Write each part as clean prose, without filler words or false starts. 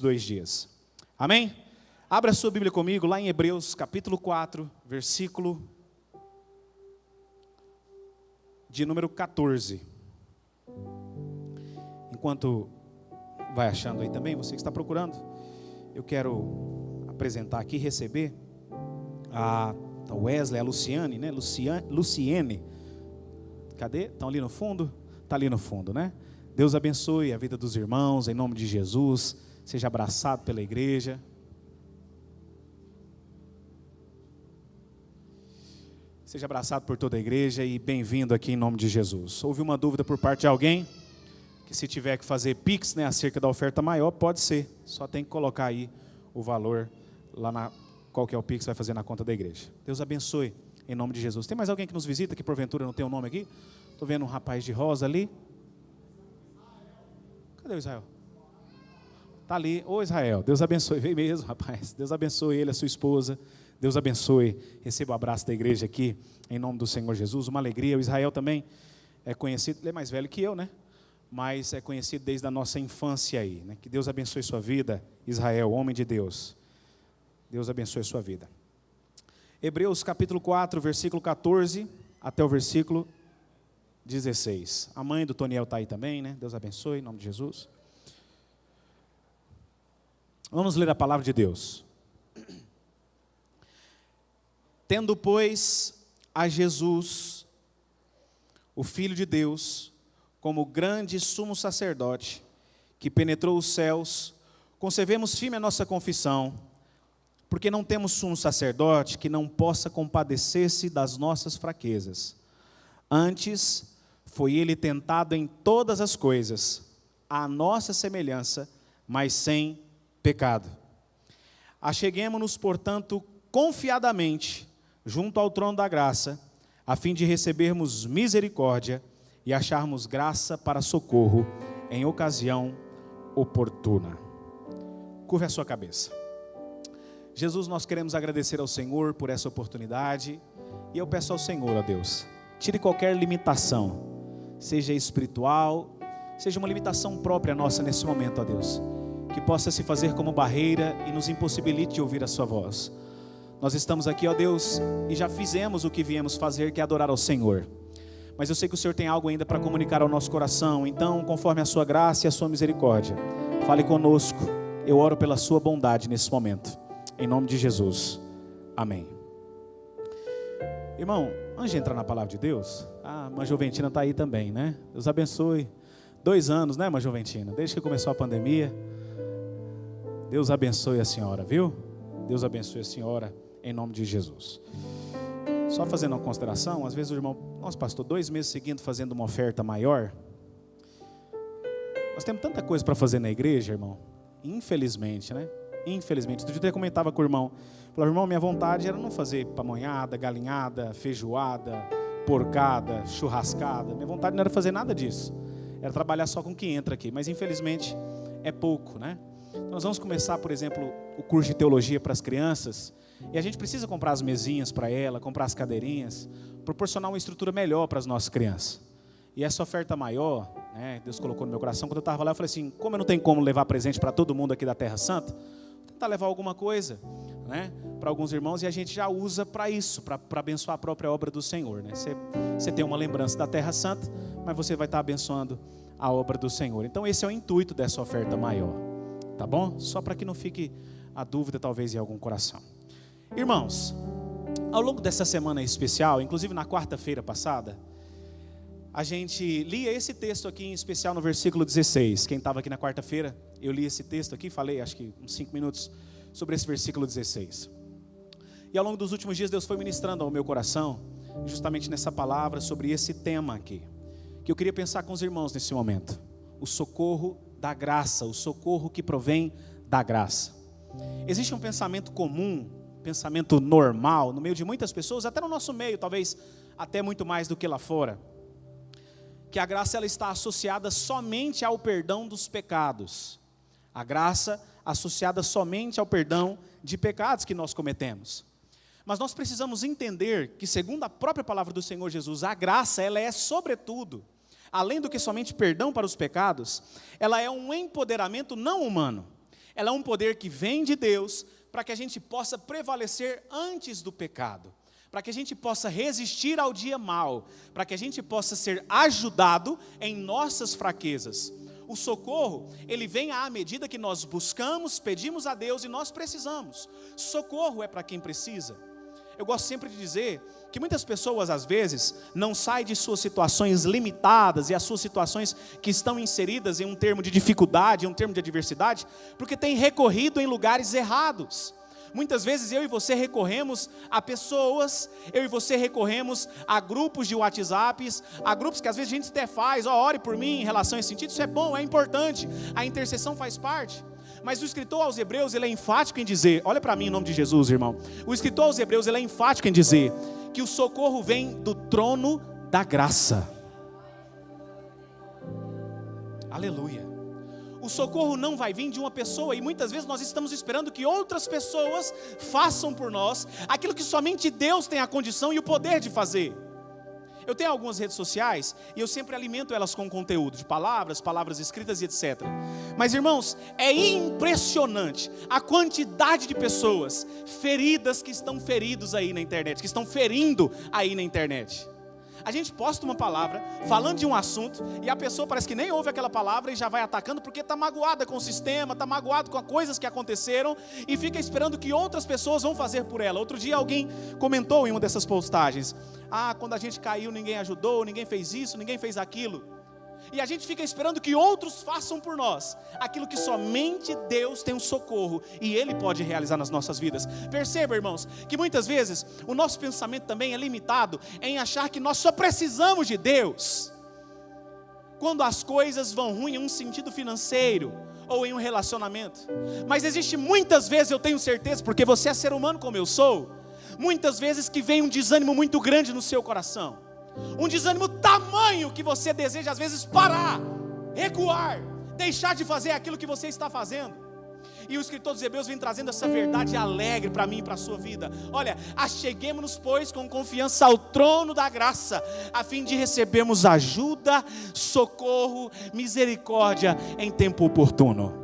2 dias. Amém? Abra a sua Bíblia comigo lá em Hebreus capítulo 4, versículo de número 14. Enquanto vai achando aí também, você que está procurando, eu quero apresentar aqui, receber a Wesley, a Luciane, né? Luciene. Cadê? Estão ali no fundo? Está ali no fundo, né? Deus abençoe a vida dos irmãos, em nome de Jesus. Seja abraçado pela igreja. Seja abraçado por toda a igreja e bem-vindo aqui em nome de Jesus. Houve uma dúvida por parte de alguém? Que se tiver que fazer Pix, né, acerca da oferta maior, pode ser. Só tem que colocar aí o valor lá na... Qual que é o Pix, vai fazer na conta da igreja. Deus abençoe em nome de Jesus. Tem mais alguém que nos visita, que porventura não tem o nome aqui? Estou vendo um rapaz de rosa ali. Cadê o Israel? Está ali. Ô Israel, Deus abençoe. Veio mesmo, rapaz. Deus abençoe ele, a sua esposa. Deus abençoe. Receba o abraço da igreja aqui, em nome do Senhor Jesus. Uma alegria. O Israel também é conhecido, ele é mais velho que eu, né? Mas é conhecido desde a nossa infância aí, né? Que Deus abençoe sua vida, Israel, homem de Deus. Deus abençoe sua vida. Hebreus capítulo 4, versículo 14 até o versículo 16. A mãe do Toniel está aí também, né? Deus abençoe, em nome de Jesus. Vamos ler a palavra de Deus. Tendo, pois, a Jesus, o Filho de Deus, como grande sumo sacerdote, que penetrou os céus, conservemos firme a nossa confissão, porque não temos sumo sacerdote que não possa compadecer-se das nossas fraquezas. Antes, foi ele tentado em todas as coisas, à nossa semelhança, mas sem pecado. Acheguemo-nos, portanto, confiadamente, junto ao trono da graça, a fim de recebermos misericórdia e acharmos graça para socorro em ocasião oportuna. Curve a sua cabeça. Jesus, nós queremos agradecer ao Senhor por essa oportunidade, e eu peço ao Senhor, ó Deus, tire qualquer limitação, seja espiritual, seja uma limitação própria nossa nesse momento, ó Deus, que possa se fazer como barreira e nos impossibilite de ouvir a sua voz. Nós estamos aqui, ó Deus, e já fizemos o que viemos fazer, que é adorar ao Senhor. Mas eu sei que o Senhor tem algo ainda para comunicar ao nosso coração. Então, conforme a sua graça e a sua misericórdia, fale conosco. Eu oro pela sua bondade nesse momento. Em nome de Jesus. Amém. Irmão, antes de entrar na palavra de Deus, a irmã Juventina está aí também, né? Deus abençoe. 2 anos, né, irmã Juventina? Desde que começou a pandemia. Deus abençoe a senhora, viu? Deus abençoe a senhora, em nome de Jesus. Só fazendo uma consideração, às vezes o irmão, nossa pastor, 2 meses seguindo fazendo uma oferta maior. Nós temos tanta coisa para fazer na igreja, irmão. Infelizmente, né? Infelizmente. Outro dia eu comentava com o irmão. Falava, irmão, minha vontade era não fazer pamonhada, galinhada, feijoada, porcada, churrascada. Minha vontade não era fazer nada disso. Era trabalhar só com o que entra aqui. Mas infelizmente é pouco, né? Então, nós vamos começar, por exemplo, o curso de teologia para as crianças. E a gente precisa comprar as mesinhas para ela, comprar as cadeirinhas, proporcionar uma estrutura melhor para as nossas crianças. E essa oferta maior, né, Deus colocou no meu coração. Quando eu estava lá, eu falei assim, como eu não tenho como levar presente para todo mundo aqui da Terra Santa, vou tentar levar alguma coisa, né, para alguns irmãos, e a gente já usa para isso, para abençoar a própria obra do Senhor, né? Você tem uma lembrança da Terra Santa, mas você vai estar abençoando a obra do Senhor. Então esse é o intuito dessa oferta maior, tá bom? Só para que não fique a dúvida talvez em algum coração. Irmãos, ao longo dessa semana especial, inclusive na quarta-feira passada, a gente lia esse texto aqui em especial no versículo 16. Quem estava aqui na quarta-feira, eu li esse texto aqui, falei acho que uns 5 minutos sobre esse versículo 16. E ao longo dos últimos dias Deus foi ministrando ao meu coração, justamente nessa palavra, sobre esse tema aqui, que eu queria pensar com os irmãos nesse momento. O socorro da graça, o socorro que provém da graça. Existe um pensamento comum, pensamento normal, no meio de muitas pessoas, até no nosso meio, talvez até muito mais do que lá fora, que a graça ela está associada somente ao perdão dos pecados. A graça associada somente ao perdão de pecados que nós cometemos. Mas nós precisamos entender que, segundo a própria palavra do Senhor Jesus, a graça ela é sobretudo, além do que somente perdão para os pecados, ela é um empoderamento não humano. Ela é um poder que vem de Deus para que a gente possa prevalecer antes do pecado, para que a gente possa resistir ao dia mau, para que a gente possa ser ajudado em nossas fraquezas. O socorro, ele vem à medida que nós buscamos, pedimos a Deus e nós precisamos. Socorro é para quem precisa. Eu gosto sempre de dizer que muitas pessoas, às vezes, não saem de suas situações limitadas e as suas situações que estão inseridas em um termo de dificuldade, em um termo de adversidade, porque têm recorrido em lugares errados. Muitas vezes eu e você recorremos a pessoas, eu e você recorremos a grupos de WhatsApps, a grupos que às vezes a gente até faz, ore por mim em relação a esse sentido, isso é bom, é importante, a intercessão faz parte. Mas o escritor aos Hebreus, ele é enfático em dizer, olha para mim em nome de Jesus, irmão. O escritor aos Hebreus, ele é enfático em dizer que o socorro vem do trono da graça. Aleluia. O socorro não vai vir de uma pessoa, e muitas vezes nós estamos esperando que outras pessoas façam por nós aquilo que somente Deus tem a condição e o poder de fazer. Eu tenho algumas redes sociais e eu sempre alimento elas com conteúdo de palavras escritas e etc. Mas, irmãos, é impressionante a quantidade de pessoas feridas que estão feridos aí na internet, que estão ferindo aí na internet. A gente posta uma palavra falando de um assunto e a pessoa parece que nem ouve aquela palavra e já vai atacando porque está magoada com o sistema, está magoada com as coisas que aconteceram e fica esperando que outras pessoas vão fazer por ela. Outro dia alguém comentou em uma dessas postagens: quando a gente caiu ninguém ajudou, ninguém fez isso, ninguém fez aquilo. E a gente fica esperando que outros façam por nós aquilo que somente Deus tem um socorro e Ele pode realizar nas nossas vidas. Perceba, irmãos, que muitas vezes o nosso pensamento também é limitado em achar que nós só precisamos de Deus quando as coisas vão ruim em um sentido financeiro ou em um relacionamento. Mas existe muitas vezes, eu tenho certeza, porque você é ser humano como eu sou, muitas vezes que vem um desânimo muito grande no seu coração. Um desânimo tamanho que você deseja às vezes parar, recuar, deixar de fazer aquilo que você está fazendo. E o escritor dos Hebreus vem trazendo essa verdade alegre para mim e para a sua vida. Olha, acheguemo-nos pois com confiança ao trono da graça, a fim de recebermos ajuda, socorro, misericórdia em tempo oportuno.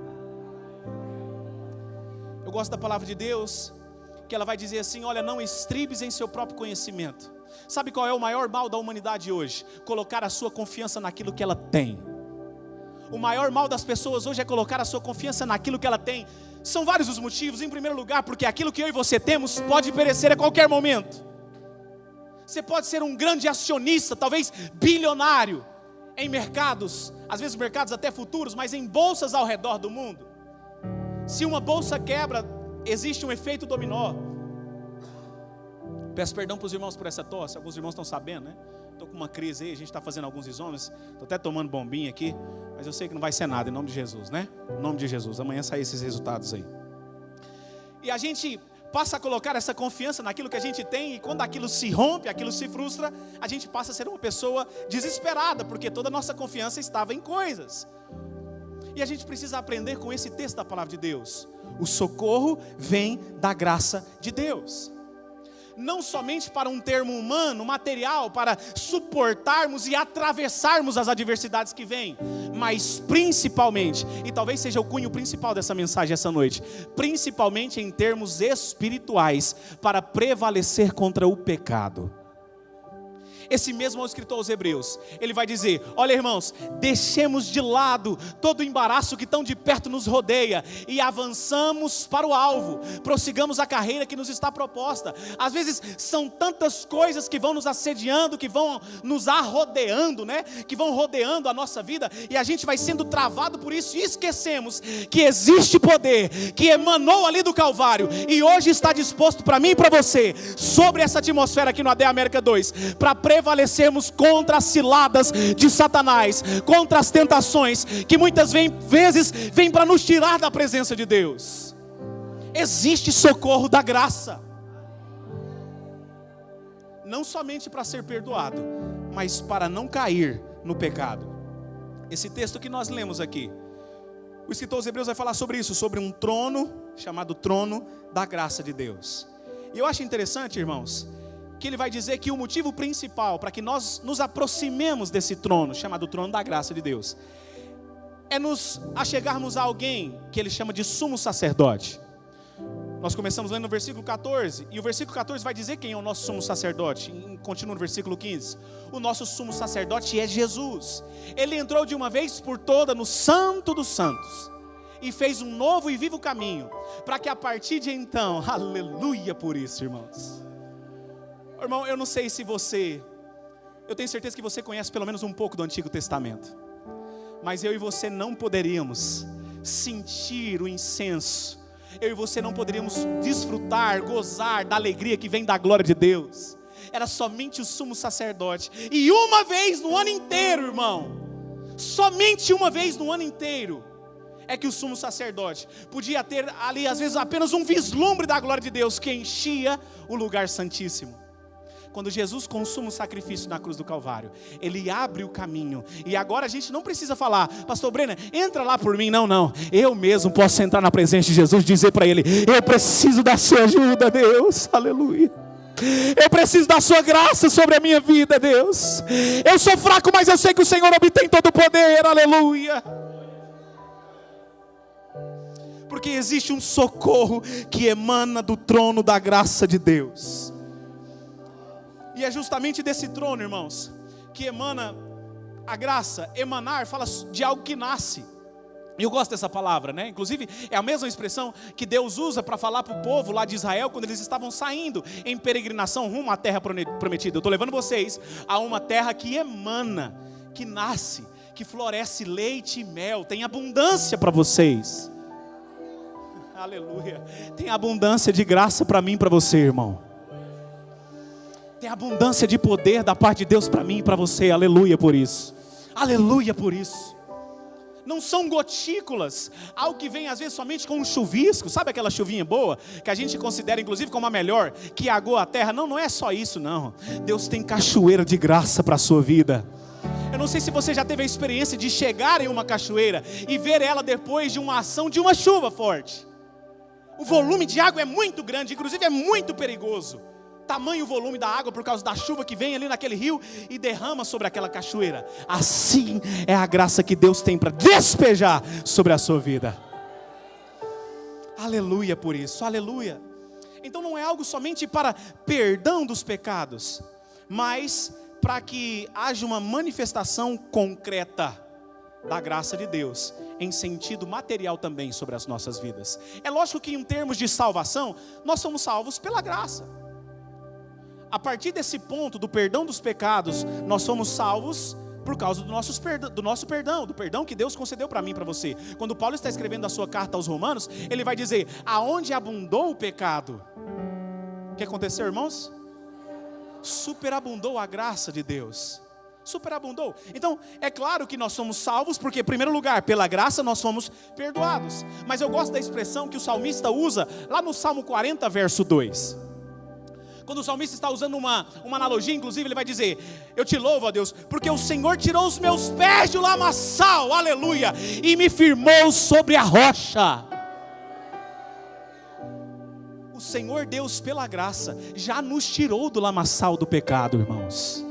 Eu gosto da palavra de Deus, que ela vai dizer assim: olha, não estribes em seu próprio conhecimento. Sabe qual é o maior mal da humanidade hoje? Colocar a sua confiança naquilo que ela tem. O maior mal das pessoas hoje é colocar a sua confiança naquilo que ela tem. São vários os motivos. Em primeiro lugar, porque aquilo que eu e você temos pode perecer a qualquer momento. Você pode ser um grande acionista, talvez bilionário, em mercados, às vezes mercados até futuros, mas em bolsas ao redor do mundo. Se uma bolsa quebra, existe um efeito dominó. Peço perdão para os irmãos por essa tosse, alguns irmãos estão sabendo, né? Estou com uma crise aí, a gente está fazendo alguns exames, estou até tomando bombinha aqui, mas eu sei que não vai ser nada, em nome de Jesus, né? Em nome de Jesus, amanhã saem esses resultados aí. E a gente passa a colocar essa confiança naquilo que a gente tem, e quando aquilo se rompe, aquilo se frustra, a gente passa a ser uma pessoa desesperada, porque toda a nossa confiança estava em coisas. E a gente precisa aprender com esse texto da palavra de Deus. O socorro vem da graça de Deus. Não somente para um termo humano, material, para suportarmos e atravessarmos as adversidades que vêm, mas principalmente, e talvez seja o cunho principal dessa mensagem essa noite, principalmente em termos espirituais, para prevalecer contra o pecado. Esse mesmo escritor aos Hebreus, ele vai dizer: olha, irmãos, deixemos de lado todo o embaraço que tão de perto nos rodeia e avançamos para o alvo, prossigamos a carreira que nos está proposta. Às vezes são tantas coisas que vão nos assediando, que vão nos arrodeando, né? Que vão rodeando a nossa vida, e a gente vai sendo travado por isso, e esquecemos que existe poder que emanou ali do Calvário e hoje está disposto para mim e para você, sobre essa atmosfera aqui no AD América 2, para prevalecermos contra as ciladas de Satanás, contra as tentações que muitas vezes vêm para nos tirar da presença de Deus. Existe socorro da graça, não somente para ser perdoado, mas para não cair no pecado. Esse texto que nós lemos aqui, o escritor aos Hebreus vai falar sobre isso, sobre um trono chamado trono da graça de Deus. E eu acho interessante, irmãos, que ele vai dizer que o motivo principal para que nós nos aproximemos desse trono, chamado trono da graça de Deus, é nos achegarmos a alguém que ele chama de sumo sacerdote. Nós começamos lendo no versículo 14, e o versículo 14 vai dizer quem é o nosso sumo sacerdote. Continua no versículo 15. O nosso sumo sacerdote é Jesus. Ele entrou de uma vez por toda no Santo dos Santos e fez um novo e vivo caminho, para que a partir de então, aleluia por isso, irmãos. Irmão, eu não sei se eu tenho certeza que você conhece pelo menos um pouco do Antigo Testamento, mas eu e você não poderíamos sentir o incenso, eu e você não poderíamos desfrutar, gozar da alegria que vem da glória de Deus. Era somente o sumo sacerdote, e uma vez no ano inteiro, irmão, somente uma vez no ano inteiro, é que o sumo sacerdote podia ter ali às vezes apenas um vislumbre da glória de Deus, que enchia o lugar santíssimo. Quando Jesus consuma o sacrifício na cruz do Calvário, Ele abre o caminho, e agora a gente não precisa falar, pastor Brenner, entra lá por mim, não, eu mesmo posso entrar na presença de Jesus e dizer para Ele, eu preciso da sua ajuda, Deus, aleluia, eu preciso da sua graça sobre a minha vida, Deus, eu sou fraco, mas eu sei que o Senhor obtém todo o poder, aleluia, porque existe um socorro que emana do trono da graça de Deus. E é justamente desse trono, irmãos, que emana a graça. Emanar fala de algo que nasce. E eu gosto dessa palavra, né? Inclusive, é a mesma expressão que Deus usa para falar para o povo lá de Israel, quando eles estavam saindo em peregrinação rumo à terra prometida. Eu estou levando vocês a uma terra que emana, que nasce, que floresce leite e mel. Tem abundância para vocês. Aleluia. Tem abundância de graça para mim e para você, irmão. Tem abundância de poder da parte de Deus para mim e para você, aleluia por isso, aleluia por isso. Não são gotículas, algo que vem às vezes somente com um chuvisco, sabe aquela chuvinha boa, que a gente considera inclusive como a melhor, que aguou a terra, não é só isso não, Deus tem cachoeira de graça para a sua vida. Eu não sei se você já teve a experiência de chegar em uma cachoeira e ver ela depois de uma ação de uma chuva forte. O volume de água é muito grande, inclusive é muito perigoso. Tamanho volume da água por causa da chuva que vem ali naquele rio e derrama sobre aquela cachoeira. Assim é a graça que Deus tem para despejar sobre a sua vida. Aleluia por isso, aleluia. Então não é algo somente para perdão dos pecados, mas para que haja uma manifestação concreta da graça de Deus, em sentido material também sobre as nossas vidas. É lógico que em termos de salvação, nós somos salvos pela graça. A partir desse ponto do perdão dos pecados, nós somos salvos por causa do nosso perdão, do perdão que Deus concedeu para mim e para você. Quando Paulo está escrevendo a sua carta aos Romanos, ele vai dizer, aonde abundou o pecado, o que aconteceu, irmãos? Superabundou a graça de Deus, superabundou. Então, é claro que nós somos salvos, porque em primeiro lugar, pela graça nós somos perdoados. Mas eu gosto da expressão que o salmista usa, lá no Salmo 40, verso 2. Quando o salmista está usando uma analogia, inclusive ele vai dizer, eu te louvo, ó Deus, porque o Senhor tirou os meus pés do lamaçal, aleluia, e me firmou sobre a rocha. O Senhor Deus, pela graça, já nos tirou do lamaçal do pecado, irmãos.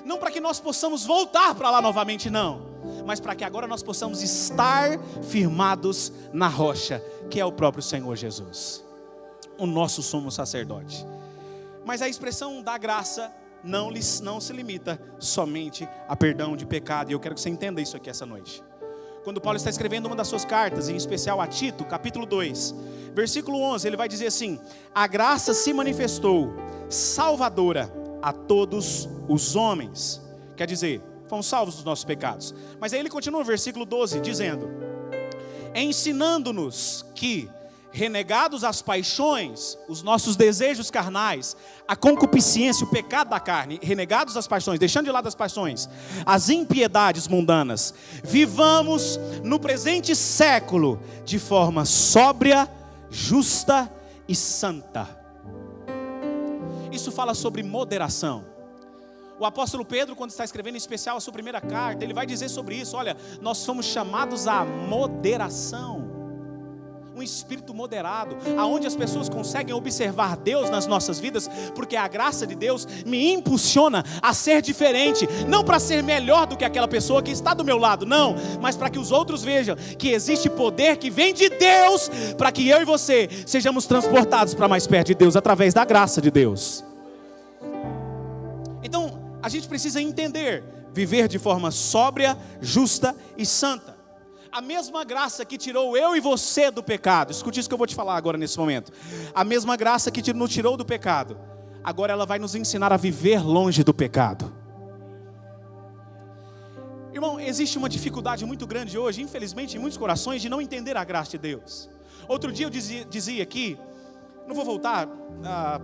Não para que nós possamos voltar para lá novamente, não, mas para que agora nós possamos estar firmados na rocha, que é o próprio Senhor Jesus, o nosso sumo sacerdote. Mas a expressão da graça não se limita somente a perdão de pecado. E eu quero que você entenda isso aqui essa noite. Quando Paulo está escrevendo uma das suas cartas, em especial a Tito, capítulo 2, versículo 11, ele vai dizer assim, a graça se manifestou salvadora a todos os homens. Quer dizer, fomos salvos dos nossos pecados. Mas aí ele continua no versículo 12, dizendo, ensinando-nos que, renegados as paixões, os nossos desejos carnais, a concupiscência, o pecado da carne, renegados as paixões, deixando de lado as paixões, as impiedades mundanas, vivamos no presente século de forma sóbria, justa e santa. Isso fala sobre moderação. O apóstolo Pedro, quando está escrevendo em especial a sua primeira carta, ele vai dizer sobre isso, olha, nós somos chamados à moderação. um espírito moderado, aonde as pessoas conseguem observar Deus nas nossas vidas, porque a graça de Deus me impulsiona a ser diferente, não para ser melhor do que aquela pessoa que está do meu lado, não, mas para que os outros vejam que existe poder que vem de Deus, para que eu e você sejamos transportados para mais perto de Deus, através da graça de Deus. Então, a gente precisa entender, viver de forma sóbria, justa e santa. A mesma graça que tirou eu e você do pecado, escute isso que eu vou te falar agora nesse momento. A mesma graça que nos tirou do pecado, agora ela vai nos ensinar a viver longe do pecado. Irmão, existe uma dificuldade muito grande hoje, infelizmente, em muitos corações, de não entender a graça de Deus. Outro dia eu dizia aqui, não vou voltar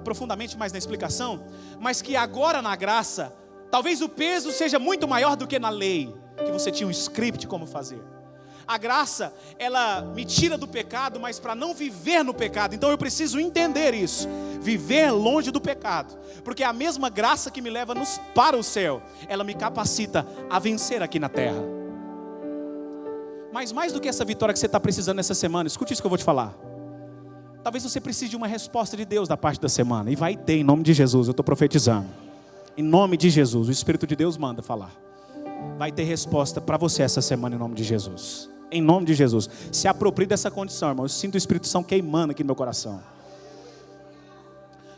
profundamente mais na explicação, mas que agora na graça, talvez o peso seja muito maior do que na lei, que você tinha um script como fazer. A graça, ela me tira do pecado, mas para não viver no pecado. Então eu preciso entender isso, viver longe do pecado, porque a mesma graça que me leva para o céu, ela me capacita a vencer aqui na terra. Mas mais do que essa vitória que você está precisando nessa semana, escute isso que eu vou te falar. Talvez você precise de uma resposta de Deus da parte da semana, e vai ter, em nome de Jesus, eu estou profetizando. Em nome de Jesus, o Espírito de Deus manda falar. Vai ter resposta para você essa semana, em nome de Jesus. Em nome de Jesus, se aproprie dessa condição, irmão. Eu sinto o Espírito Santo queimando aqui no meu coração.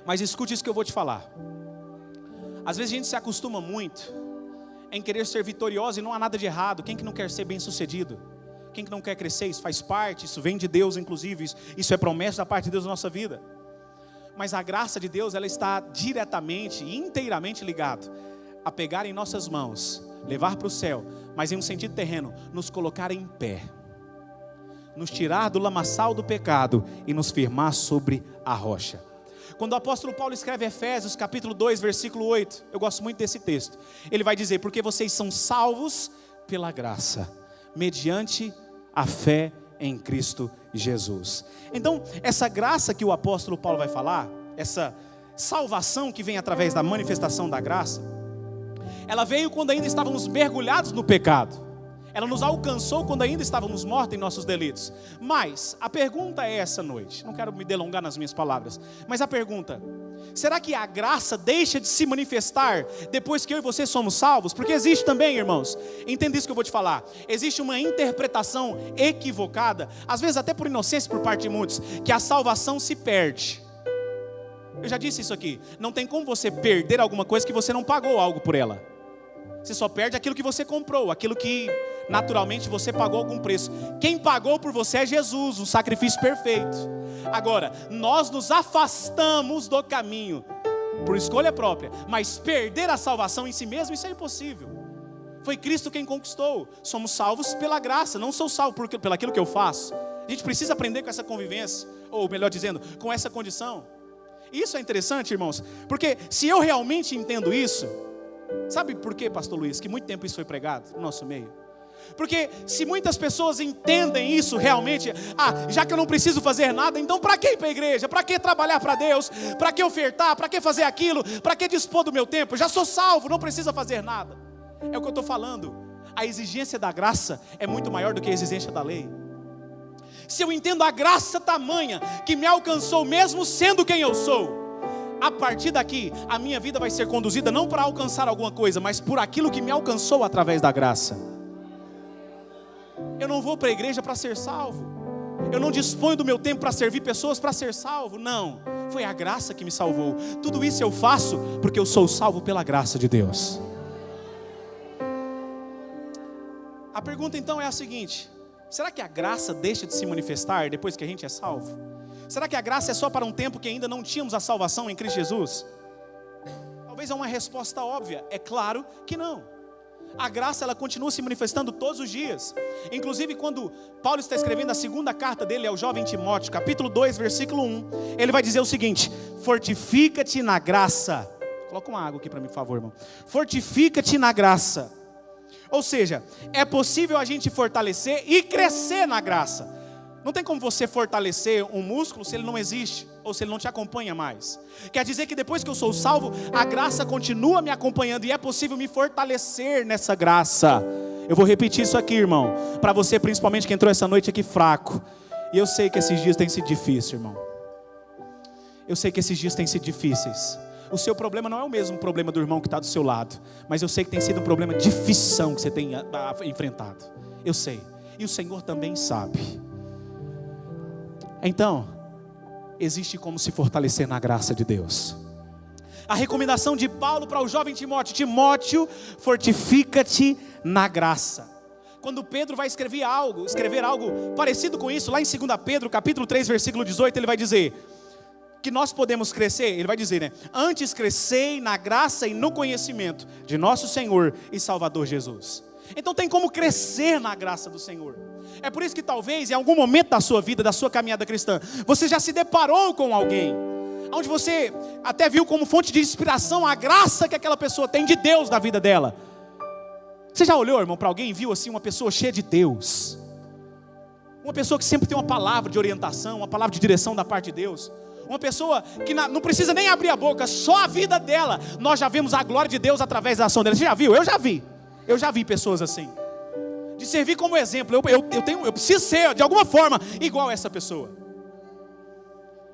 Mas escute isso que eu vou te falar. Às vezes a gente se acostuma muito em querer ser vitorioso, e não há nada de errado. Quem que não quer ser bem sucedido? Quem que não quer crescer? Isso faz parte, isso vem de Deus inclusive, isso é promessa da parte de Deus na nossa vida. Mas a graça de Deus, ela está diretamente e inteiramente ligada a pegar em nossas mãos, levar para o céu, mas em um sentido terreno, nos colocar em pé, nos tirar do lamaçal do pecado e nos firmar sobre a rocha. Quando o apóstolo Paulo escreve Efésios capítulo 2, versículo 8, eu gosto muito desse texto. Ele vai dizer, porque vocês são salvos pela graça, mediante a fé em Cristo Jesus. Então, essa graça que o apóstolo Paulo vai falar, essa salvação que vem através da manifestação da graça, ela veio quando ainda estávamos mergulhados no pecado. Ela nos alcançou quando ainda estávamos mortos em nossos delitos. Mas a pergunta é essa noite, não quero me delongar nas minhas palavras, mas a pergunta: será que a graça deixa de se manifestar depois que eu e você somos salvos? Porque existe também, irmãos, entenda isso que eu vou te falar, existe uma interpretação equivocada, às vezes até por inocência por parte de muitos, que a salvação se perde. Eu já disse isso aqui, não tem como você perder alguma coisa que você não pagou algo por ela. Você só perde aquilo que você comprou, aquilo que naturalmente você pagou algum preço. Quem pagou por você é Jesus, um sacrifício perfeito. Agora, nós nos afastamos do caminho por escolha própria, mas perder a salvação em si mesmo, isso é impossível. Foi Cristo quem conquistou. Somos salvos pela graça, não sou salvo pelo aquilo que eu faço. A gente precisa aprender com essa convivência, ou melhor dizendo, com essa condição. Isso é interessante, irmãos, porque se eu realmente entendo isso, sabe por quê, pastor Luiz, que muito tempo isso foi pregado no nosso meio? Porque se muitas pessoas entendem isso realmente, já que eu não preciso fazer nada, então para que ir para a igreja? Para que trabalhar para Deus? Para que ofertar? Para que fazer aquilo? Para que dispor do meu tempo? Já sou salvo, não precisa fazer nada. É o que eu estou falando. A exigência da graça é muito maior do que a exigência da lei. Se eu entendo a graça tamanha que me alcançou mesmo sendo quem eu sou, a partir daqui a minha vida vai ser conduzida não para alcançar alguma coisa, mas por aquilo que me alcançou através da graça. Eu não vou para a igreja para ser salvo, eu não disponho do meu tempo para servir pessoas para ser salvo, não, foi a graça que me salvou. Tudo isso eu faço porque eu sou salvo pela graça de Deus. A pergunta então é a seguinte: será que a graça deixa de se manifestar depois que a gente é salvo? Será que a graça é só para um tempo que ainda não tínhamos a salvação em Cristo Jesus? Talvez é uma resposta óbvia, é claro que não. A graça, ela continua se manifestando todos os dias. Inclusive quando Paulo está escrevendo a segunda carta dele ao jovem Timóteo, capítulo 2, versículo 1, ele vai dizer o seguinte: fortifica-te na graça. Coloca uma água aqui para mim, por favor, irmão. Fortifica-te na graça. Ou seja, é possível a gente fortalecer e crescer na graça. Não tem como você fortalecer um músculo se ele não existe, ou se ele não te acompanha mais. Quer dizer que depois que eu sou salvo, a graça continua me acompanhando, e é possível me fortalecer nessa graça. Eu vou repetir isso aqui, irmão, para você principalmente que entrou essa noite aqui fraco, E eu sei que esses dias têm sido difíceis, irmão. Eu sei que esses dias têm sido difíceis. O seu problema não é o mesmo problema do irmão que está do seu lado, mas eu sei que tem sido um problema difícil que você tem enfrentado. Eu sei. E o Senhor também sabe. Então, existe como se fortalecer na graça de Deus. A recomendação de Paulo para o jovem Timóteo: Timóteo, fortifica-te na graça. Quando Pedro vai escrever algo parecido com isso, lá em 2 Pedro, capítulo 3, versículo 18, ele vai dizer que nós podemos crescer, ele vai dizer, antes crescei na graça e no conhecimento de nosso Senhor e Salvador Jesus. Então tem como crescer na graça do Senhor. É por isso que talvez em algum momento da sua vida, da sua caminhada cristã, você já se deparou com alguém, onde você até viu como fonte de inspiração a graça que aquela pessoa tem de Deus na vida dela. Você já olhou, irmão, para alguém e viu assim uma pessoa cheia de Deus? Uma pessoa que sempre tem uma palavra de orientação, uma palavra de direção da parte de Deus. Uma pessoa que não precisa nem abrir a boca, só a vida dela, nós já vemos a glória de Deus através da ação dela. Você já viu? Eu já vi pessoas assim. De servir como exemplo. Eu preciso ser, de alguma forma, igual a essa pessoa.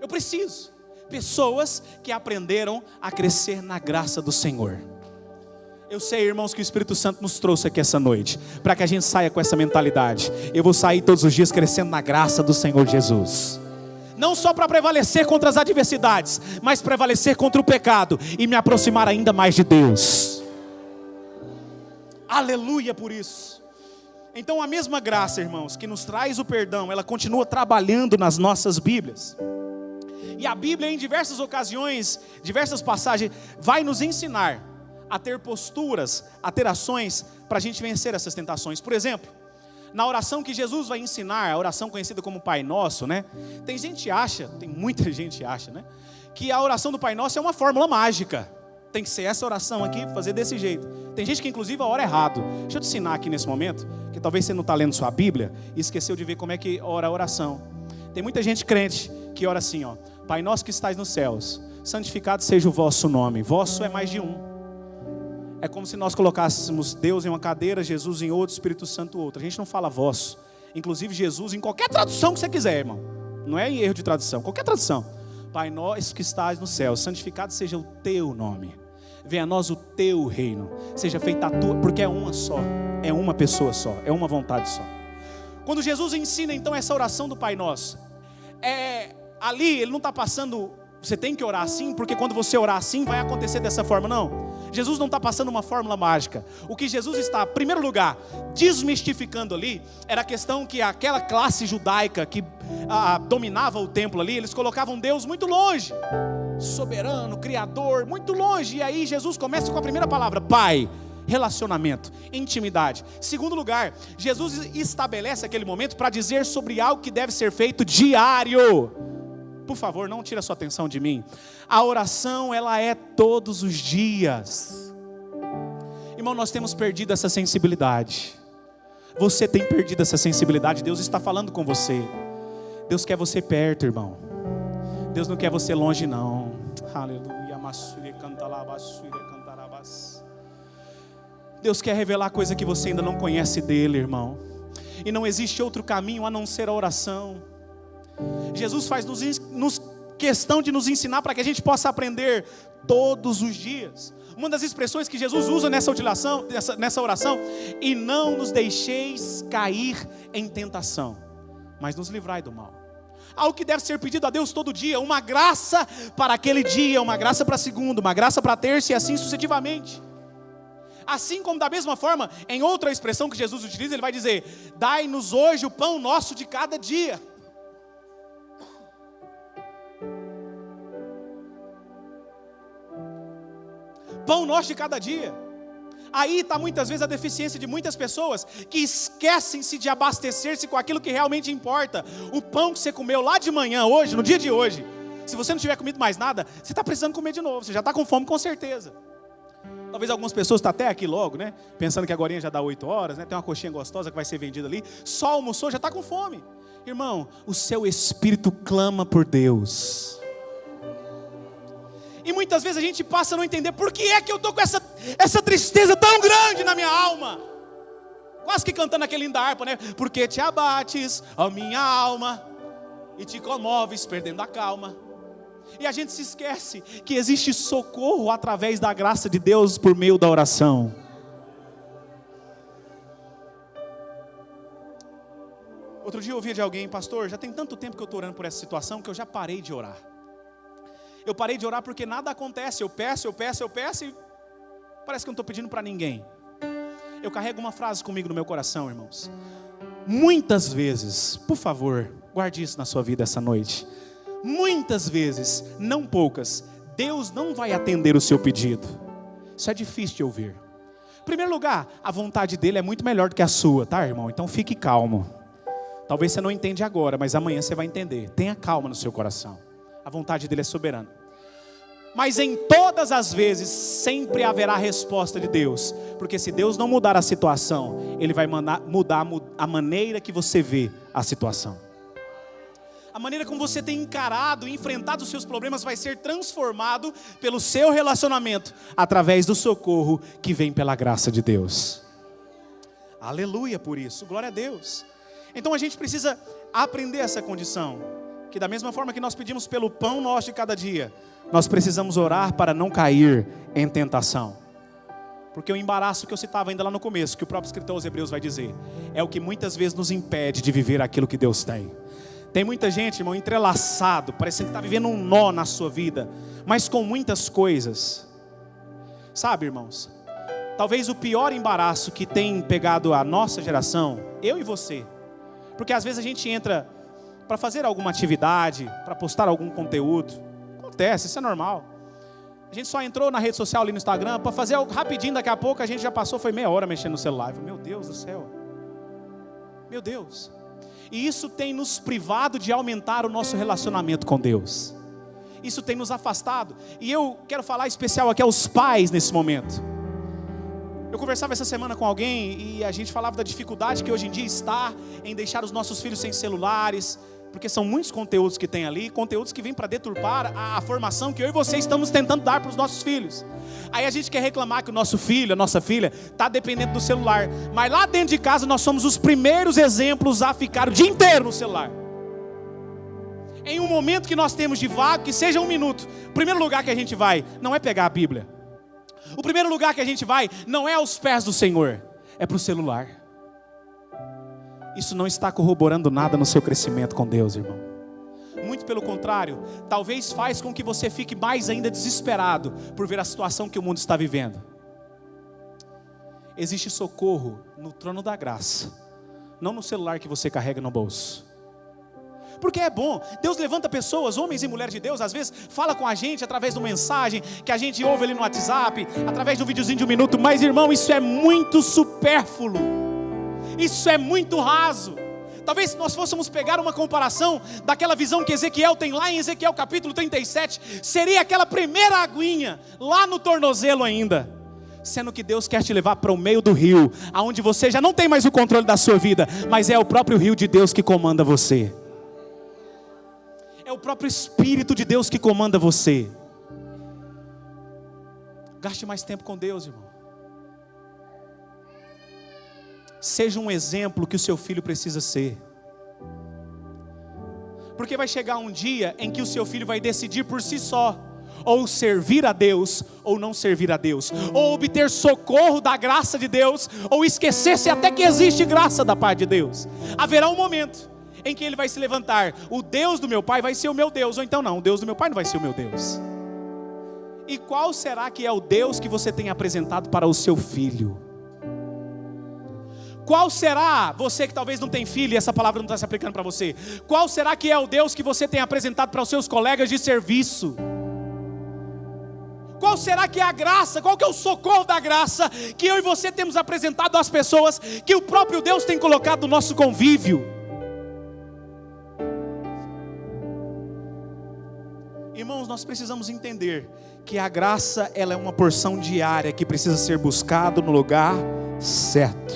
Eu preciso. Pessoas que aprenderam a crescer na graça do Senhor. Eu sei, irmãos, que o Espírito Santo nos trouxe aqui essa noite, para que a gente saia com essa mentalidade. Eu vou sair todos os dias crescendo na graça do Senhor Jesus. Não só para prevalecer contra as adversidades, mas prevalecer contra o pecado e me aproximar ainda mais de Deus. Aleluia por isso. Então a mesma graça, irmãos, que nos traz o perdão, ela continua trabalhando nas nossas Bíblias. E a Bíblia, em diversas ocasiões, diversas passagens, vai nos ensinar a ter posturas, a ter ações para a gente vencer essas tentações. Por exemplo, na oração que Jesus vai ensinar, a oração conhecida como Pai Nosso, né? Tem muita gente acha, né? Que a oração do Pai Nosso é uma fórmula mágica. Tem que ser essa oração aqui, fazer desse jeito. Tem gente que inclusive ora errado. Deixa eu te ensinar aqui nesse momento, que talvez você não está lendo sua Bíblia e esqueceu de ver como é que ora a oração. Tem muita gente crente que ora assim, ó: Pai Nosso que estais nos céus, santificado seja o vosso nome. Vosso é mais de um. É como se nós colocássemos Deus em uma cadeira, Jesus em outra, Espírito Santo outra. A gente não fala vosso. Inclusive Jesus em qualquer tradução que você quiser, irmão. Não é em erro de tradução, qualquer tradução. Pai nosso que estás no céu, santificado seja o teu nome. Venha a nós o teu reino. Seja feita a tua, porque é uma só. É uma pessoa só, é uma vontade só. Quando Jesus ensina então essa oração do Pai Nosso, ali ele não está passando, você tem que orar assim, porque quando você orar assim vai acontecer dessa forma, não. Jesus não está passando uma fórmula mágica. O que Jesus está, em primeiro lugar, desmistificando ali, era a questão que aquela classe judaica que dominava o templo ali, eles colocavam Deus muito longe, soberano, criador, muito longe. E aí Jesus começa com a primeira palavra, Pai. Relacionamento, intimidade. Segundo lugar, Jesus estabelece aquele momento para dizer sobre algo que deve ser feito diário. Por favor, não tire a sua atenção de mim. A oração, ela é todos os dias. Irmão, nós temos perdido essa sensibilidade. Você tem perdido essa sensibilidade. Deus está falando com você. Deus quer você perto, irmão. Deus não quer você longe, não. Aleluia. Deus quer revelar coisa que você ainda não conhece dele, irmão. E não existe outro caminho a não ser a oração. Jesus faz questão de nos ensinar para que a gente possa aprender todos os dias. Uma das expressões que Jesus usa nessa oração, e não nos deixeis cair em tentação, mas nos livrai do mal. Algo que deve ser pedido a Deus todo dia, uma graça para aquele dia, uma graça para a segunda, uma graça para a terça e assim sucessivamente. Assim como da mesma forma, em outra expressão que Jesus utiliza, ele vai dizer: dai-nos hoje o pão nosso de cada dia. Pão nosso de cada dia. Aí está muitas vezes a deficiência de muitas pessoas que esquecem-se de abastecer-se com aquilo que realmente importa. O pão que você comeu lá de manhã, hoje, no dia de hoje, se você não tiver comido mais nada, você está precisando comer de novo, você já está com fome com certeza. Talvez algumas pessoas estão até aqui logo, né? Pensando que agora já dá 8 horas, né? Tem uma coxinha gostosa que vai ser vendida ali. Só almoçou, já está com fome. Irmão, o seu espírito clama por Deus. E muitas vezes a gente passa a não entender por que é que eu estou com essa tristeza tão grande na minha alma. Quase que cantando aquele hino da harpa, né? Porque te abates, ó minha alma. e te comoves perdendo a calma. E a gente se esquece que existe socorro através da graça de Deus por meio da oração. Outro dia eu ouvi de alguém: pastor, já tem tanto tempo que eu estou orando por essa situação que eu já parei de orar. Eu parei de orar porque nada acontece. Eu peço e parece que eu não estou pedindo para ninguém. Eu carrego uma frase comigo no meu coração, irmãos. Muitas vezes, por favor, guarde isso na sua vida essa noite. Muitas vezes, não poucas, Deus não vai atender o seu pedido. Isso é difícil de ouvir. Em primeiro lugar, a vontade dele é muito melhor do que a sua, tá, irmão? Então fique calmo. Talvez você não entenda agora, mas amanhã você vai entender. Tenha calma no seu coração. A vontade dele é soberana. Mas em todas as vezes, sempre haverá resposta de Deus. Porque se Deus não mudar a situação, Ele vai mudar a maneira que você vê a situação. A maneira como você tem encarado e enfrentado os seus problemas vai ser transformado pelo seu relacionamento, através do socorro que vem pela graça de Deus. Aleluia por isso, glória a Deus. Então a gente precisa aprender essa condição, que da mesma forma que nós pedimos pelo pão nosso de cada dia, nós precisamos orar para não cair em tentação. Porque o embaraço que eu citava ainda lá no começo, que o próprio escritor aos Hebreus vai dizer, é o que muitas vezes nos impede de viver aquilo que Deus tem. Tem muita gente, irmão, entrelaçado, parecendo que está vivendo um nó na sua vida, mas com muitas coisas. Sabe, irmãos, talvez o pior embaraço que tem pegado a nossa geração, eu e você, porque às vezes a gente entra para fazer alguma atividade, para postar algum conteúdo, acontece, isso é normal. A gente só entrou na rede social ali no Instagram para fazer algo rapidinho, daqui a pouco a gente já passou, foi meia hora mexendo no celular. Meu Deus do céu, meu Deus. E isso tem nos privado de aumentar o nosso relacionamento com Deus. Isso tem nos afastado. E eu quero falar especial aqui aos pais nesse momento. Eu conversava essa semana com alguém e a gente falava da dificuldade que hoje em dia está em deixar os nossos filhos sem celulares, porque são muitos conteúdos que tem ali, conteúdos que vêm para deturpar a formação que eu e você estamos tentando dar para os nossos filhos. Aí a gente quer reclamar que o nosso filho, a nossa filha, está dependendo do celular. Mas lá dentro de casa nós somos os primeiros exemplos a ficar o dia inteiro no celular. Em um momento que nós temos de vago, que seja um minuto, o primeiro lugar que a gente vai não é pegar a Bíblia. O primeiro lugar que a gente vai não é aos pés do Senhor, é para o celular. Isso não está corroborando nada no seu crescimento com Deus, irmão. Muito pelo contrário, talvez faz com que você fique mais ainda desesperado por ver a situação que o mundo está vivendo. Existe socorro no trono da graça, não no celular que você carrega no bolso. Porque é bom, Deus levanta pessoas, homens e mulheres de Deus, às vezes fala com a gente através de uma mensagem que a gente ouve ali no WhatsApp, através de um videozinho de 1 minuto, mas irmão, isso é muito supérfluo, isso é muito raso. Talvez se nós fôssemos pegar uma comparação daquela visão que Ezequiel tem lá em Ezequiel capítulo 37, seria aquela primeira aguinha, lá no tornozelo ainda. Sendo que Deus quer te levar para o meio do rio, aonde você já não tem mais o controle da sua vida, mas é o próprio rio de Deus que comanda você. É o próprio Espírito de Deus que comanda você. Gaste mais tempo com Deus, irmão. Seja um exemplo que o seu filho precisa ser. Porque vai chegar um dia em que o seu filho vai decidir por si só, ou servir a Deus, ou não servir a Deus, ou obter socorro da graça de Deus, ou esquecer-se até que existe graça da parte de Deus. Haverá um momento em que ele vai se levantar, o Deus do meu pai vai ser o meu Deus, ou então não, o Deus do meu pai não vai ser o meu Deus. E qual será que é o Deus que você tem apresentado para o seu filho? Qual será, você que talvez não tem filho e essa palavra não está se aplicando para você, qual será que é o Deus que você tem apresentado para os seus colegas de serviço? Qual será que é a graça, qual que é o socorro da graça que eu e você temos apresentado às pessoas que o próprio Deus tem colocado no nosso convívio? Irmãos, nós precisamos entender que a graça, ela é uma porção diária que precisa ser buscado no lugar certo.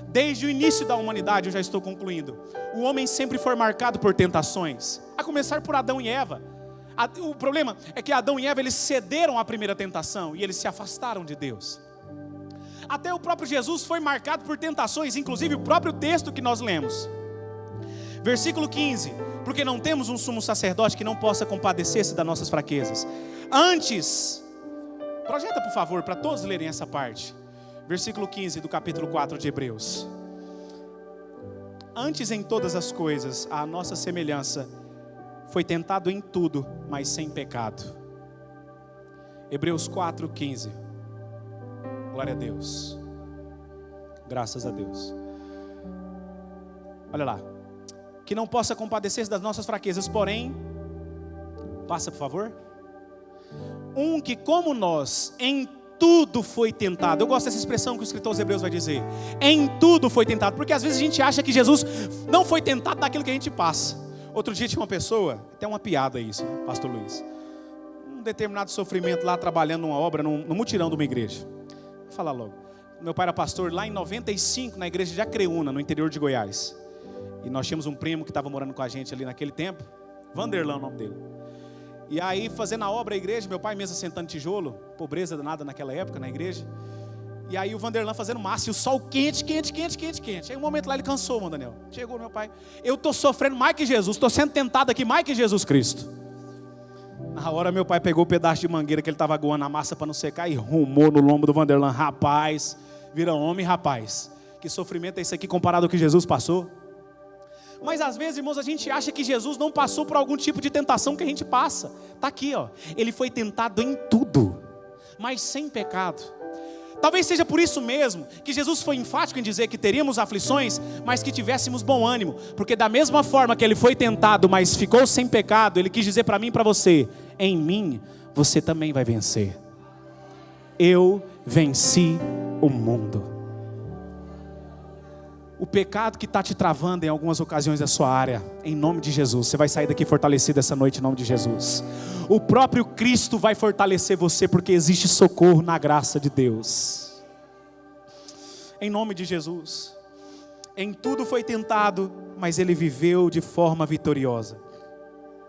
Desde o início da humanidade, eu já estou concluindo, o homem sempre foi marcado por tentações, a começar por Adão e Eva. O problema é que Adão e Eva, eles cederam à primeira tentação e eles se afastaram de Deus. Até o próprio Jesus foi marcado por tentações, inclusive o próprio texto que nós lemos. Versículo 15, porque não temos um sumo sacerdote que não possa compadecer-se das nossas fraquezas. Antes, projeta por favor, para todos lerem essa parte. Versículo 15 do capítulo 4 de Hebreus. Antes em todas as coisas, a nossa semelhança, foi tentado em tudo, mas sem pecado. Hebreus 4:15. Glória a Deus. Graças a Deus. Olha lá. Que não possa compadecer-se das nossas fraquezas, porém, passa por favor. Um que como nós, em tudo foi tentado. Eu gosto dessa expressão que o escritor aos Hebreus vai dizer. Em tudo foi tentado. Porque às vezes a gente acha que Jesus não foi tentado naquilo que a gente passa. Outro dia tinha uma pessoa, até uma piada isso, né, pastor Luiz. Um determinado sofrimento lá, trabalhando numa obra, no mutirão de uma igreja. Vou falar logo. Meu pai era pastor lá em 95, na igreja de Acreúna, no interior de Goiás. E nós tínhamos um primo que estava morando com a gente ali naquele tempo. Vanderlan, o nome dele. E aí, fazendo a obra, a igreja, meu pai mesmo sentando tijolo, pobreza danada naquela época na igreja. E aí o Vanderlan fazendo massa, e o sol quente. Aí um momento lá ele cansou, mano Daniel. Chegou meu pai, eu estou sofrendo mais que Jesus, estou sendo tentado aqui mais que Jesus Cristo. Na hora meu pai pegou o pedaço de mangueira que ele estava aguando a massa para não secar e rumou no lombo do Vanderlan. Rapaz, vira homem, rapaz. Que sofrimento é esse aqui comparado ao que Jesus passou? Mas às vezes, irmãos, a gente acha que Jesus não passou por algum tipo de tentação que a gente passa. Está aqui, ó. Ele foi tentado em tudo, mas sem pecado. Talvez seja por isso mesmo que Jesus foi enfático em dizer que teríamos aflições, mas que tivéssemos bom ânimo. Porque da mesma forma que ele foi tentado, mas ficou sem pecado, ele quis dizer para mim e para você: em mim você também vai vencer. Eu venci o mundo. O pecado que está te travando em algumas ocasiões da sua área, em nome de Jesus, você vai sair daqui fortalecido essa noite em nome de Jesus. O próprio Cristo vai fortalecer você, porque existe socorro na graça de Deus. Em nome de Jesus. Em tudo foi tentado, mas ele viveu de forma vitoriosa.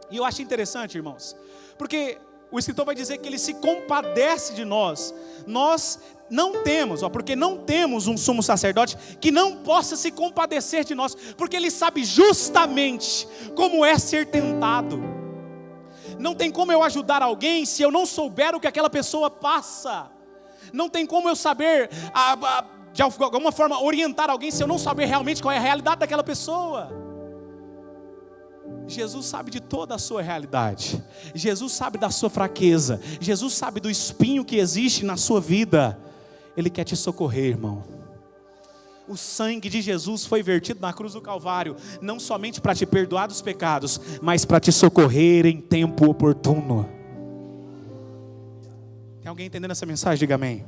E eu acho interessante, irmãos, porque o escritor vai dizer que ele se compadece de nós. Nós não temos, porque não temos um sumo sacerdote que não possa se compadecer de nós, porque ele sabe justamente como é ser tentado. Não tem como eu ajudar alguém se eu não souber o que aquela pessoa passa. Não tem como eu saber, de alguma forma, orientar alguém se eu não saber realmente qual é a realidade daquela pessoa. Jesus sabe de toda a sua realidade. Jesus sabe da sua fraqueza. Jesus sabe do espinho que existe na sua vida. Ele quer te socorrer, irmão. O sangue de Jesus foi vertido na cruz do Calvário, não somente para te perdoar dos pecados, mas para te socorrer em tempo oportuno. Tem alguém entendendo essa mensagem? Diga amém.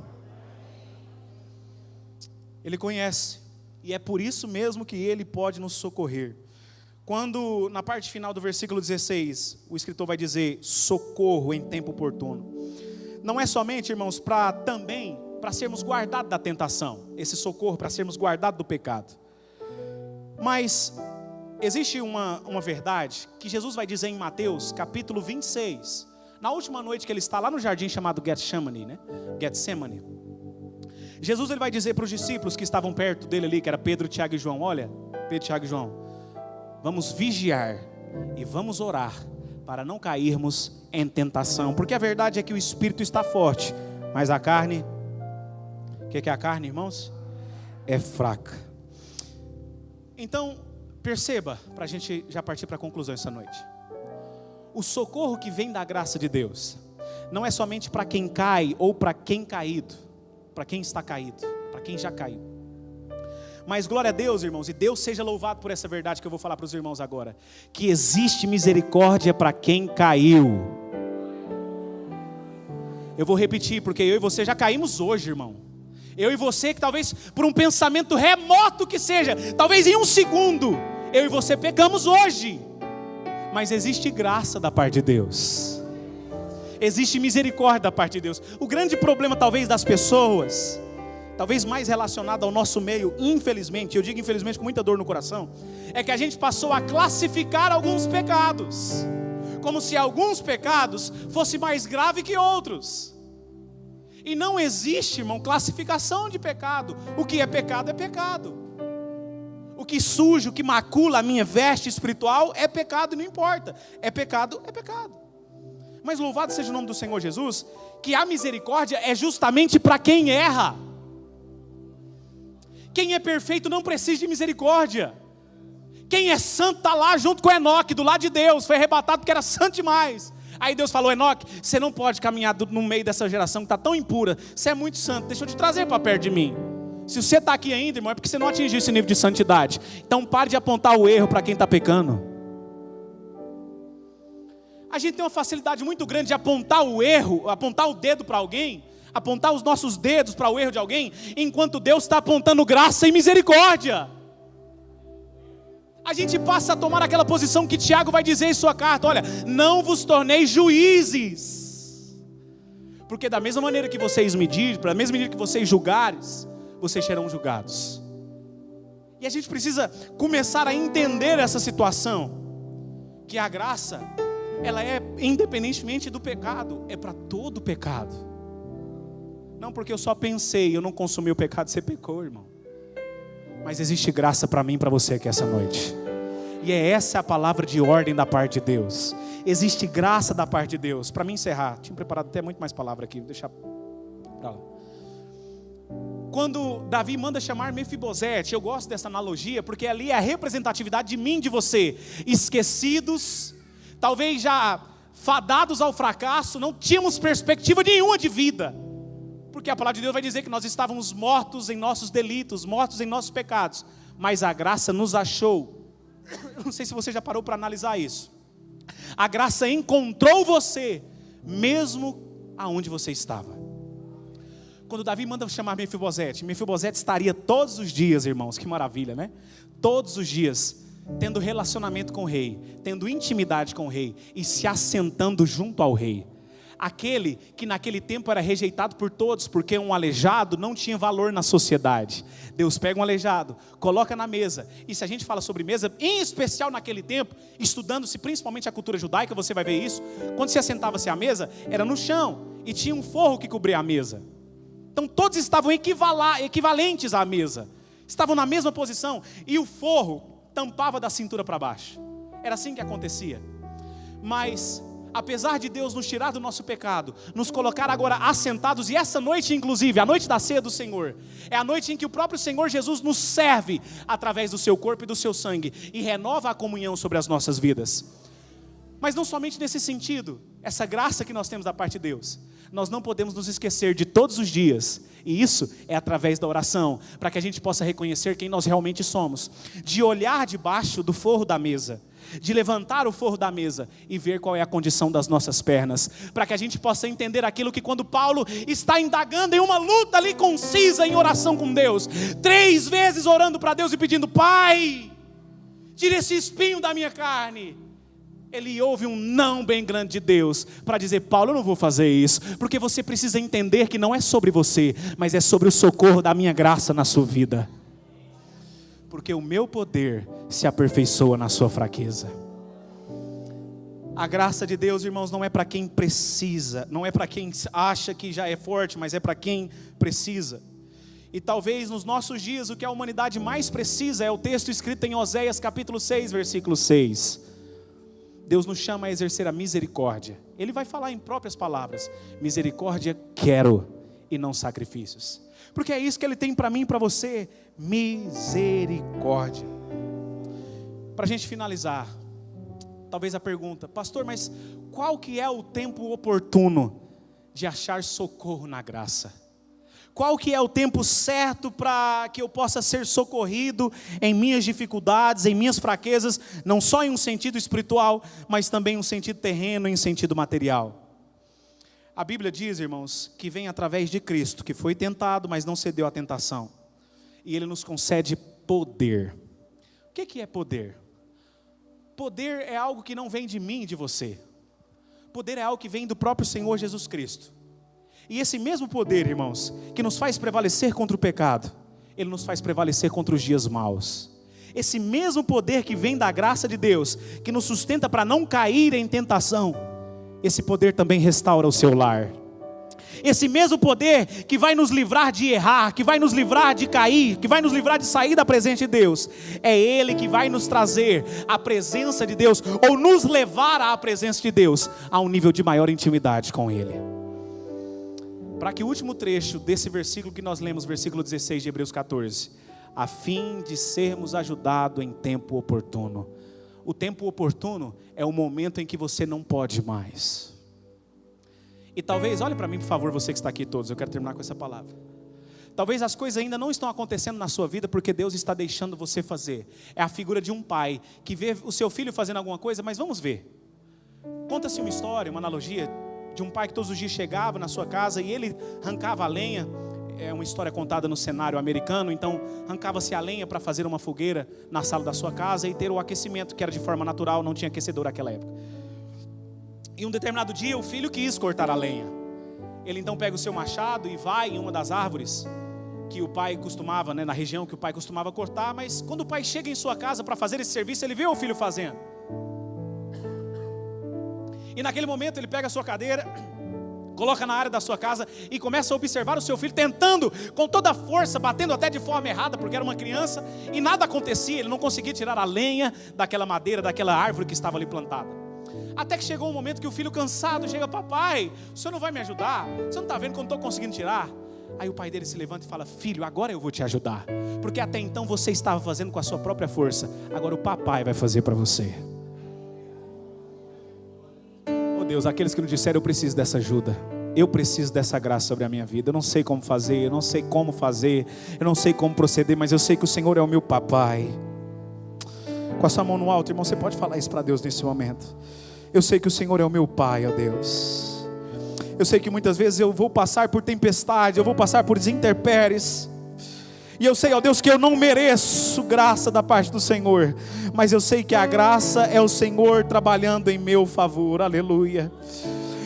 Ele conhece, e é por isso mesmo que ele pode nos socorrer. Quando na parte final do versículo 16, o escritor vai dizer socorro em tempo oportuno. Não é somente, irmãos, para sermos guardados da tentação, esse socorro para sermos guardados do pecado. Mas existe uma verdade que Jesus vai dizer em Mateus capítulo 26, na última noite que ele está lá no jardim chamado Getsemane, né? Getsemane. Jesus ele vai dizer para os discípulos que estavam perto dele ali, que era Pedro, Tiago e João: olha, Pedro, Tiago e João, vamos vigiar e vamos orar para não cairmos em tentação, porque a verdade é que o espírito está forte, mas a carne, o que é a carne, irmãos? É fraca. Então, perceba, para a gente já partir para a conclusão essa noite, o socorro que vem da graça de Deus, não é somente para quem cai ou para quem caído, para quem está caído, para quem já caiu. Mas glória a Deus, irmãos, e Deus seja louvado por essa verdade que eu vou falar para os irmãos agora, que existe misericórdia para quem caiu. Eu vou repetir, porque eu e você já caímos hoje, irmão. Eu e você que talvez por um pensamento remoto que seja, talvez em um segundo, eu e você pecamos hoje. Mas existe graça da parte de Deus. Existe misericórdia da parte de Deus. O grande problema talvez das pessoas, talvez mais relacionado ao nosso meio, infelizmente, eu digo infelizmente com muita dor no coração, é que a gente passou a classificar alguns pecados, como se alguns pecados fossem mais graves que outros. E não existe, irmão, classificação de pecado. O que é pecado é pecado. O que suja, o que macula a minha veste espiritual é pecado e não importa. É pecado, é pecado. Mas louvado seja o nome do Senhor Jesus, que a misericórdia é justamente para quem erra. Quem é perfeito não precisa de misericórdia. Quem é santo está lá junto com Enoque, do lado de Deus, foi arrebatado porque era santo demais. Aí Deus falou: Enoque, você não pode caminhar no meio dessa geração que está tão impura, você é muito santo, deixa eu te trazer para perto de mim. Se você está aqui ainda, irmão, é porque você não atingiu esse nível de santidade. Então pare de apontar o erro para quem está pecando. A gente tem uma facilidade muito grande de apontar o erro, apontar o dedo para alguém, apontar os nossos dedos para o erro de alguém, enquanto Deus está apontando graça e misericórdia. A gente passa a tomar aquela posição que Tiago vai dizer em sua carta: olha, não vos torneis juízes, porque da mesma maneira que vocês medirem, da mesma maneira que vocês julgares, vocês serão julgados. E a gente precisa começar a entender essa situação, que a graça, ela é independentemente do pecado, é para todo pecado. Não porque eu só pensei, eu não consumi o pecado, você pecou, irmão. Mas existe graça para mim e para você aqui essa noite. E essa a palavra de ordem da parte de Deus. Existe graça da parte de Deus. Para mim encerrar, tinha preparado até muito mais palavra aqui, vou deixar para lá. Quando Davi manda chamar Mefibosete, eu gosto dessa analogia, porque ali é a representatividade de mim e de você. Esquecidos, talvez já fadados ao fracasso, não tínhamos perspectiva nenhuma de vida. Porque a palavra de Deus vai dizer que nós estávamos mortos em nossos delitos, mortos em nossos pecados. Mas a graça nos achou. Eu não sei se você já parou para analisar isso. A graça encontrou você, mesmo aonde você estava. Quando Davi manda chamar Mefibosete, Mefibosete estaria todos os dias, irmãos, que maravilha, né? Todos os dias, tendo relacionamento com o rei, tendo intimidade com o rei e se assentando junto ao rei. Aquele que naquele tempo era rejeitado por todos, porque um aleijado não tinha valor na sociedade. Deus pega um aleijado, coloca na mesa. E se a gente fala sobre mesa, em especial naquele tempo, estudando-se principalmente a cultura judaica, você vai ver isso. Quando se assentava-se à mesa, era no chão, e tinha um forro que cobria a mesa. Então todos estavam equivalentes à mesa, estavam na mesma posição, e o forro tampava da cintura para baixo. Era assim que acontecia. Mas apesar de Deus nos tirar do nosso pecado, nos colocar agora assentados, e essa noite inclusive, a noite da ceia do Senhor, é a noite em que o próprio Senhor Jesus nos serve, através do seu corpo e do seu sangue, e renova a comunhão sobre as nossas vidas. Mas não somente nesse sentido, essa graça que nós temos da parte de Deus, nós não podemos nos esquecer de todos os dias, e isso é através da oração, para que a gente possa reconhecer quem nós realmente somos, de olhar debaixo do forro da mesa, de levantar o forro da mesa e ver qual é a condição das nossas pernas, para que a gente possa entender aquilo que quando Paulo está indagando em uma luta ali concisa em oração com Deus, 3 vezes orando para Deus e pedindo: Pai, tira esse espinho da minha carne. Ele ouve um não bem grande de Deus, para dizer: Paulo, eu não vou fazer isso, porque você precisa entender que não é sobre você, mas é sobre o socorro da minha graça na sua vida. Porque o meu poder se aperfeiçoa na sua fraqueza. A graça de Deus, irmãos, não é para quem precisa, não é para quem acha que já é forte, mas é para quem precisa. E talvez nos nossos dias o que a humanidade mais precisa é o texto escrito em Oséias capítulo 6, versículo 6. Deus nos chama a exercer a misericórdia. Ele vai falar em próprias palavras: misericórdia quero e não sacrifícios. Porque é isso que Ele tem para mim e para você, misericórdia. Para a gente finalizar, talvez a pergunta: pastor, mas qual que é o tempo oportuno de achar socorro na graça? Qual que é o tempo certo para que eu possa ser socorrido em minhas dificuldades, em minhas fraquezas, não só em um sentido espiritual, mas também em um sentido terreno, em um sentido material? A Bíblia diz, irmãos, que vem através de Cristo, que foi tentado, mas não cedeu à tentação. E Ele nos concede poder. O que é poder? Poder é algo que não vem de mim e de você. Poder é algo que vem do próprio Senhor Jesus Cristo. E esse mesmo poder, irmãos, que nos faz prevalecer contra o pecado, Ele nos faz prevalecer contra os dias maus. Esse mesmo poder que vem da graça de Deus, que nos sustenta para não cair em tentação, esse poder também restaura o seu lar. Esse mesmo poder que vai nos livrar de errar, que vai nos livrar de cair, que vai nos livrar de sair da presença de Deus, é Ele que vai nos trazer a presença de Deus, ou nos levar à presença de Deus, a um nível de maior intimidade com Ele. Para que o último trecho desse versículo que nós lemos, versículo 16 de Hebreus 14, a fim de sermos ajudados em tempo oportuno. O tempo oportuno é o momento em que você não pode mais. E talvez, olhe para mim por favor, você que está aqui todos, eu quero terminar com essa palavra. Talvez as coisas ainda não estão acontecendo na sua vida porque Deus está deixando você fazer. É a figura de um pai que vê o seu filho fazendo alguma coisa, mas vamos ver. Conta-se uma história, uma analogia de um pai que todos os dias chegava na sua casa e ele arrancava a lenha. É uma história contada no cenário americano. Então arrancava-se a lenha para fazer uma fogueira na sala da sua casa e ter o aquecimento, que era de forma natural, não tinha aquecedor naquela época. E um determinado dia o filho quis cortar a lenha. Ele então pega o seu machado e vai em uma das árvores que o pai costumava, na região que o pai costumava cortar. Mas quando o pai chega em sua casa para fazer esse serviço, ele vê o filho fazendo. E naquele momento ele pega a sua cadeira, coloca na área da sua casa e começa a observar o seu filho tentando com toda a força, batendo até de forma errada, porque era uma criança, e nada acontecia. Ele não conseguia tirar a lenha daquela madeira, daquela árvore que estava ali plantada. Até que chegou um momento que o filho cansado chega: papai, o senhor não vai me ajudar? Você não está vendo que eu não estou conseguindo tirar? Aí o pai dele se levanta e fala: filho, agora eu vou te ajudar, porque até então você estava fazendo com a sua própria força, agora o papai vai fazer para você. Oh Deus, aqueles que nos disseram: eu preciso dessa ajuda, eu preciso dessa graça sobre a minha vida, eu não sei como fazer, eu não sei como fazer, eu não sei como proceder, mas eu sei que o Senhor é o meu papai. Com a sua mão no alto, irmão, você pode falar isso para Deus nesse momento. Eu sei que o Senhor é o meu pai, ó Deus. Eu sei que muitas vezes eu vou passar por tempestade, eu vou passar por intempéries. E eu sei, ó Deus, que eu não mereço graça da parte do Senhor. Mas eu sei que a graça é o Senhor trabalhando em meu favor, aleluia.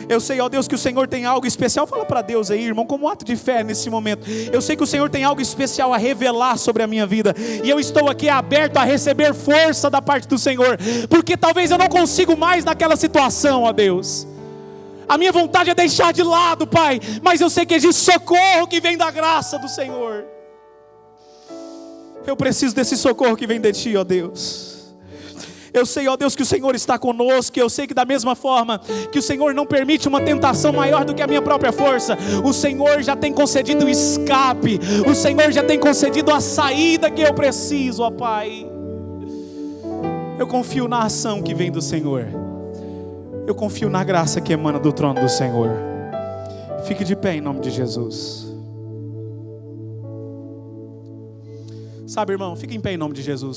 Eu sei, ó Deus, que o Senhor tem algo especial. Fala para Deus aí, irmão, como um ato de fé nesse momento. Eu sei que o Senhor tem algo especial a revelar sobre a minha vida. E eu estou aqui aberto a receber força da parte do Senhor. Porque talvez eu não consigo mais naquela situação, ó Deus. A minha vontade é deixar de lado, Pai. Mas eu sei que existe socorro que vem da graça do Senhor. Eu preciso desse socorro que vem de Ti, ó Deus. Eu sei, ó Deus, que o Senhor está conosco. Eu sei que da mesma forma que o Senhor não permite uma tentação maior do que a minha própria força, o Senhor já tem concedido o escape, o Senhor já tem concedido a saída que eu preciso, ó Pai. Eu confio na ação que vem do Senhor. Eu confio na graça que emana do trono do Senhor. Fique de pé em nome de Jesus. Sabe, irmão, fique em pé em nome de Jesus.